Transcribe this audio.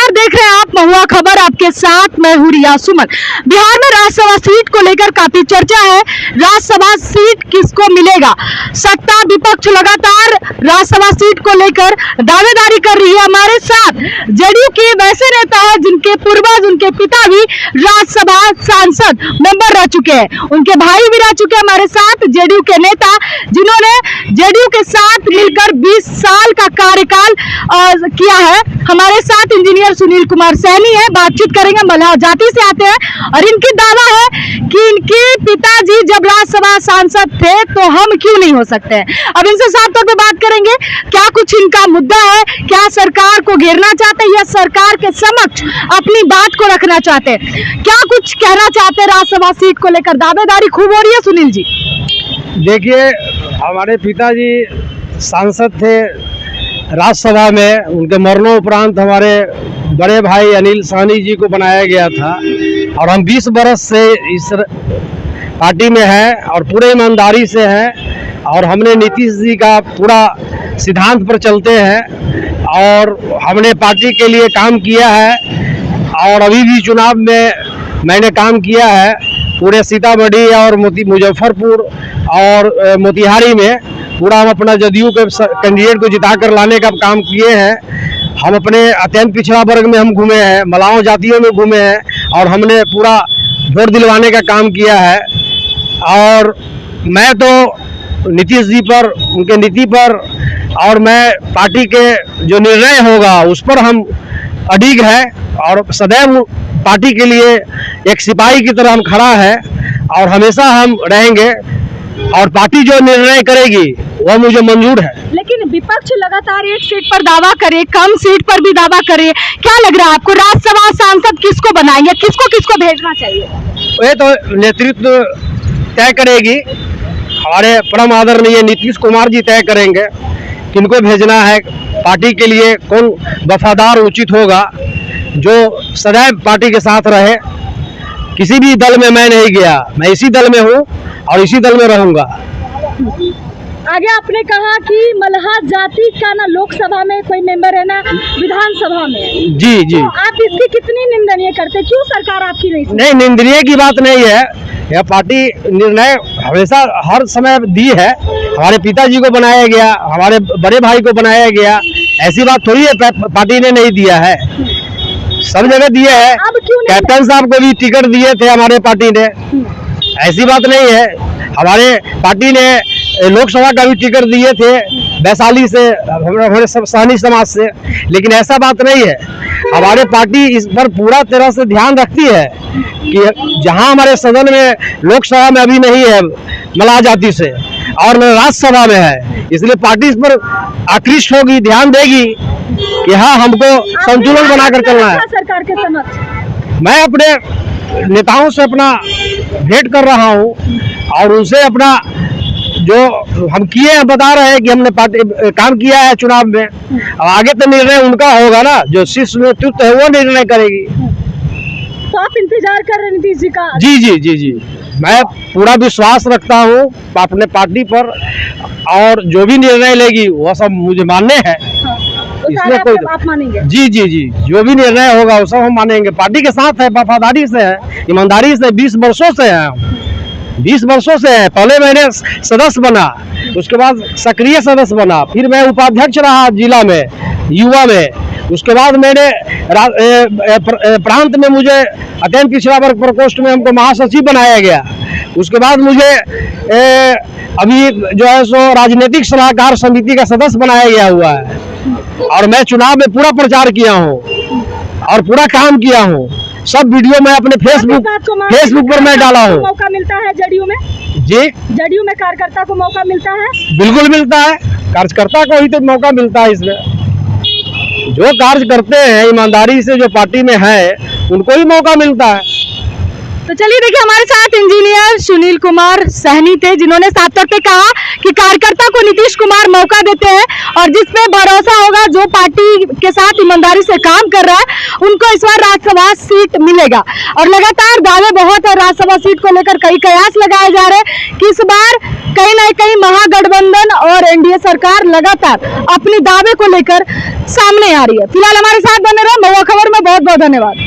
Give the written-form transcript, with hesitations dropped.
नमस्कार, देख रहे हैं आप महुआ खबर, आपके साथ मैं हूं रिया सुमन। बिहार में राज्यसभा सीट को लेकर काफी चर्चा है। राज्यसभा सीट किसको मिलेगा? सत्ता विपक्ष लगातार राज्यसभा सीट को लेकर दावेदारी कर रही है। हमारे साथ जेडीयू के वैसे नेता है जिनके पूर्वज, उनके पिता भी राज्यसभा सांसद मेंबर रह चुके हैं, उनके भाई भी रह चुके हैं। हमारे साथ जेडीयू के नेता जिन्होंने जेडीयू के साथ मिलकर 20 साल का कार्यकाल किया है। हमारे साथ इंजीनियर सुनील कुमार सैनी है, बातचीत करेंगे। मल्हार जाति से आते हैं और इनकी दावा है कि इनके पिताजी जब राज्यसभा सांसद थे तो हम क्यों नहीं हो सकते हैं। अब इनसे साफ तौर पे बात करेंगे, क्या कुछ इनका मुद्दा है, क्या सरकार को घेरना चाहते हैं या सरकार के समक्ष अपनी बात को रखना चाहते हैं, क्या कुछ कहना चाहते हैं राज्यसभा सीट को लेकर। दावेदारी खूब हो रही है सुनील जी। देखिए, हमारे पिताजी सांसद थे राज्यसभा में, उनके मरणोपरांत हमारे बड़े भाई अनिल साहनी जी को बनाया गया था और हम 20 बरस से इस पार्टी में हैं और पूरे ईमानदारी से हैं और हमने नीतीश जी का पूरा सिद्धांत पर चलते हैं और हमने पार्टी के लिए काम किया है और अभी भी चुनाव में मैंने काम किया है। पूरे सीतामढ़ी और मुजफ्फरपुर और मोतिहारी में पूरा हम अपना जदयू के कैंडिडेट को जिता कर लाने का काम किए हैं। हम अपने अत्यंत पिछड़ा वर्ग में हम घूमे हैं, मलाओं जातियों में घूमे हैं और हमने पूरा वोट दिलवाने का काम किया है। और मैं तो नीतीश जी पर, उनके नीति पर और मैं पार्टी के जो निर्णय होगा उस पर हम अडिग है और सदैव पार्टी के लिए एक सिपाही की तरह हम खड़ा है और हमेशा हम रहेंगे और पार्टी जो निर्णय करेगी वह मुझे मंजूर है। लेकिन विपक्ष लगातार एक सीट पर दावा करे, कम सीट पर भी दावा करे, क्या लग रहा है आपको राज्यसभा सांसद किसको बनाएंगे, किसको किसको भेजना चाहिए? ये तो नेतृत्व तय करेगी, हमारे परम आदरणीय नीतीश कुमार जी तय करेंगे किनको भेजना है। पार्टी के लिए कौन वफादार उचित होगा, जो सदैव पार्टी के साथ रहे। किसी भी दल में मैं नहीं गया, मैं इसी दल में हूँ और इसी दल में रहूंगा। आगे आपने कहा कि मल्हार जाति का ना लोकसभा में कोई मेंबर है ना विधानसभा में। जी जी, तो आप इसकी कितनी निंदनीय करते, क्यों सरकार आपकी नहीं? निंदनीय की बात नहीं है, यह पार्टी निर्णय हमेशा हर समय दी है। हमारे पिताजी को बनाया गया, हमारे बड़े भाई को बनाया गया, ऐसी बात थोड़ी है पार्टी ने नहीं दिया है, सब जगह दिए है। कैप्टन साहब को भी टिकट दिए थे हमारे पार्टी ने, ऐसी बात नहीं है। हमारे पार्टी ने लोकसभा का भी टिकट दिए थे वैशाली से, हमारे साहनी समाज से, लेकिन ऐसा बात नहीं है। हमारे पार्टी इस पर पूरा तरह से ध्यान रखती है कि जहां हमारे सदन में लोकसभा में अभी नहीं है मल्हार जाति से और राज्यसभा में है, इसलिए पार्टी इस पर आकृष्ट होगी, ध्यान देगी कि हाँ हमको संतुलन बनाकर चलना है। सरकार के समक्ष मैं अपने नेताओं से अपना भेंट कर रहा हूँ और उनसे अपना जो हम किए हैं बता रहे हैं कि हमने पार्टी काम किया है चुनाव में। अब आगे तो निर्णय उनका होगा ना, जो शीर्ष नेतृत्व है वो निर्णय करेगी। तो आप इंतजार कर रहे नीतीश जी का? जी जी जी जी, मैं पूरा विश्वास रखता हूँ अपने पार्टी पर और जो भी निर्णय लेगी वह सब मुझे मानने हैं। इसमें कोई आप मानेंगे? जी जी जी, जो भी निर्णय होगा वो सब हम मानेंगे। पार्टी के साथ है, वफादारी से है, ईमानदारी से 20 वर्षों से है, 20 वर्षों से है। पहले मैंने सदस्य बना, उसके बाद सक्रिय सदस्य बना, फिर मैं उपाध्यक्ष रहा जिला में, युवा में, उसके बाद मैंने प्रांत में मुझे अत्यंत पिछड़ा वर्ग प्रकोष्ठ में हमको महासचिव बनाया गया। उसके बाद मुझे अभी जो है सो राजनीतिक सलाहकार समिति का सदस्य बनाया गया हुआ है और मैं चुनाव में पूरा प्रचार किया हूँ और पूरा काम किया हूँ। सब वीडियो मैं अपने फेसबुक पर मैं डाला हूँ। मौका मिलता है जेडीयू में? जी, जेडीयू में कार्यकर्ता को मौका मिलता है? बिल्कुल मिलता है, कार्यकर्ता को ही तो मौका मिलता है। इसमें जो कार्य करते हैं ईमानदारी से, जो पार्टी में है, उनको ही मौका मिलता है। तो चलिए देखिए, हमारे साथ इंजीनियर सुनील कुमार सैनी थे जिन्होंने साफ तौर पे कहा कि कार्यकर्ता को नीतीश कुमार मौका देते हैं और जिस पे भरोसा होगा, जो पार्टी के साथ ईमानदारी से काम कर रहा है, उनको इस बार राज्यसभा सीट मिलेगा। और लगातार दावे बहुत है राज्यसभा सीट को लेकर, कई कयास लगाए जा रहे हैं कि इस बार कहीं ना कहीं महागठबंधन और एनडीए सरकार लगातार अपने दावे को लेकर सामने आ रही है। फिलहाल हमारे साथ बने रहे महुआ खबर में। बहुत धन्यवाद।